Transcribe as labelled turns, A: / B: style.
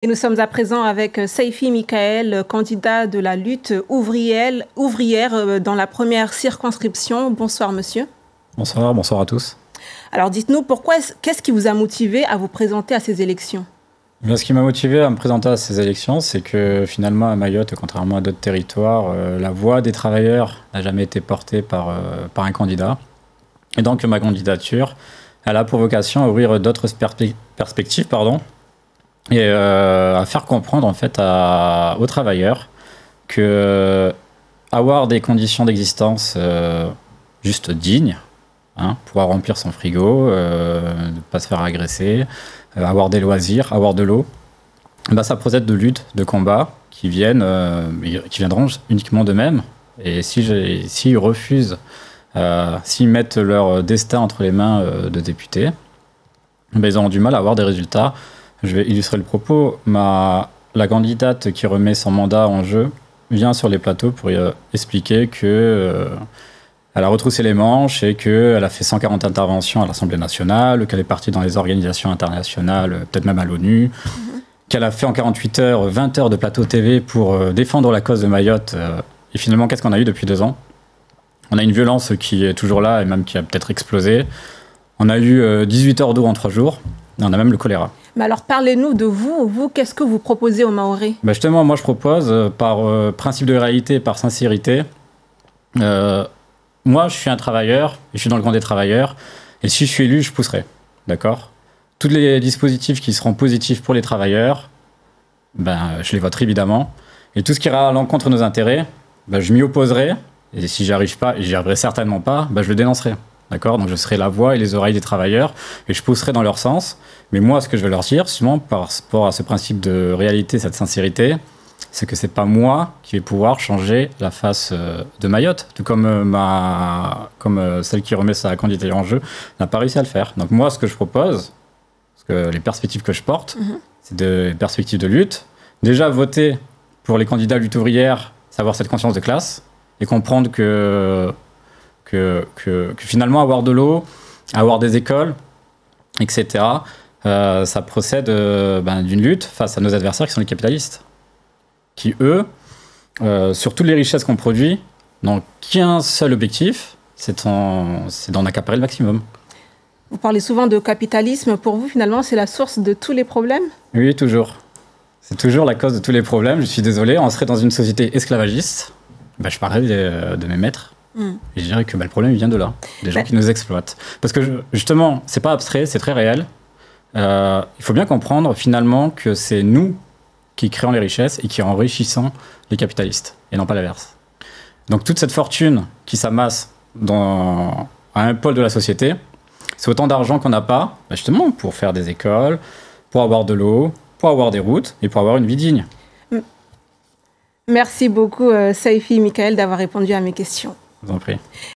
A: Et nous sommes à présent avec Saifi Michael, candidat de la lutte ouvrière dans la première circonscription. Bonsoir monsieur.
B: Bonsoir, bonsoir à tous.
A: Alors dites-nous, qu'est-ce qui vous a motivé à vous présenter à ces élections?
B: Ce qui m'a motivé à me présenter à ces élections, c'est que finalement à Mayotte, contrairement à d'autres territoires, la voix des travailleurs n'a jamais été portée par un candidat. Et donc ma candidature, elle a pour vocation à ouvrir d'autres perspectives, et à faire comprendre en fait aux travailleurs que avoir des conditions d'existence juste dignes, pouvoir remplir son frigo, ne pas se faire agresser, avoir des loisirs, avoir de l'eau, ça procède de luttes, de combats qui viendront uniquement d'eux-mêmes. Et s'ils refusent, s'ils mettent leur destin entre les mains de députés, ils auront du mal à avoir des résultats. Je vais illustrer le propos. La candidate qui remet son mandat en jeu vient sur les plateaux pour expliquer que elle a retroussé les manches et qu'elle a fait 140 interventions à l'Assemblée nationale, qu'elle est partie dans les organisations internationales, peut-être même à l'ONU, qu'elle a fait en 48 heures, 20 heures de plateau TV pour défendre la cause de Mayotte. Et finalement, qu'est-ce qu'on a eu depuis 2 ans? On a une violence qui est toujours là et même qui a peut-être explosé. On a eu 18 heures d'eau en 3 jours. Et on a même le choléra.
A: Mais alors parlez-nous de vous. Vous, qu'est-ce que vous proposez aux Mahorais?
B: Justement, moi je propose, par principe de réalité, par sincérité, moi je suis un travailleur, et je suis dans le camp des travailleurs, et si je suis élu, je pousserai. D'accord? Tous les dispositifs qui seront positifs pour les travailleurs, je les voterai évidemment. Et tout ce qui ira à l'encontre de nos intérêts, je m'y opposerai. Et si j'y arrive pas, et j'y arriverai certainement pas, je le dénoncerai. D'accord? Donc je serai la voix et les oreilles des travailleurs et je pousserai dans leur sens. Mais moi, ce que je vais leur dire, justement, par rapport à ce principe de réalité, cette sincérité, c'est que c'est pas moi qui vais pouvoir changer la face de Mayotte. Tout comme, celle qui remet sa candidature en jeu n'a pas réussi à le faire. Donc moi, ce que je propose, parce que les perspectives que je porte, c'est des perspectives de lutte. Déjà, voter pour les candidats lutte ouvrière, c'est avoir cette conscience de classe et comprendre que finalement avoir de l'eau, avoir des écoles, etc., ça procède d'une lutte face à nos adversaires qui sont les capitalistes, qui eux, sur toutes les richesses qu'on produit, n'ont qu'un seul objectif, c'est d'en accaparer le maximum.
A: Vous parlez souvent de capitalisme. Pour vous, finalement, c'est la source de tous les problèmes? Oui,
B: toujours. C'est toujours la cause de tous les problèmes. Je suis désolé, on serait dans une société esclavagiste. Je parlerais de mes maîtres. Et je dirais que le problème il vient de là, des gens qui nous exploitent. Parce que justement, c'est pas abstrait, c'est très réel. Il faut bien comprendre finalement que c'est nous qui créons les richesses et qui enrichissons les capitalistes, et non pas l'inverse. Donc toute cette fortune qui s'amasse à un pôle de la société, c'est autant d'argent qu'on n'a pas, justement pour faire des écoles, pour avoir de l'eau, pour avoir des routes et pour avoir une vie digne.
A: Merci beaucoup Saifi Michael d'avoir répondu à mes questions.
B: Je vous en prie.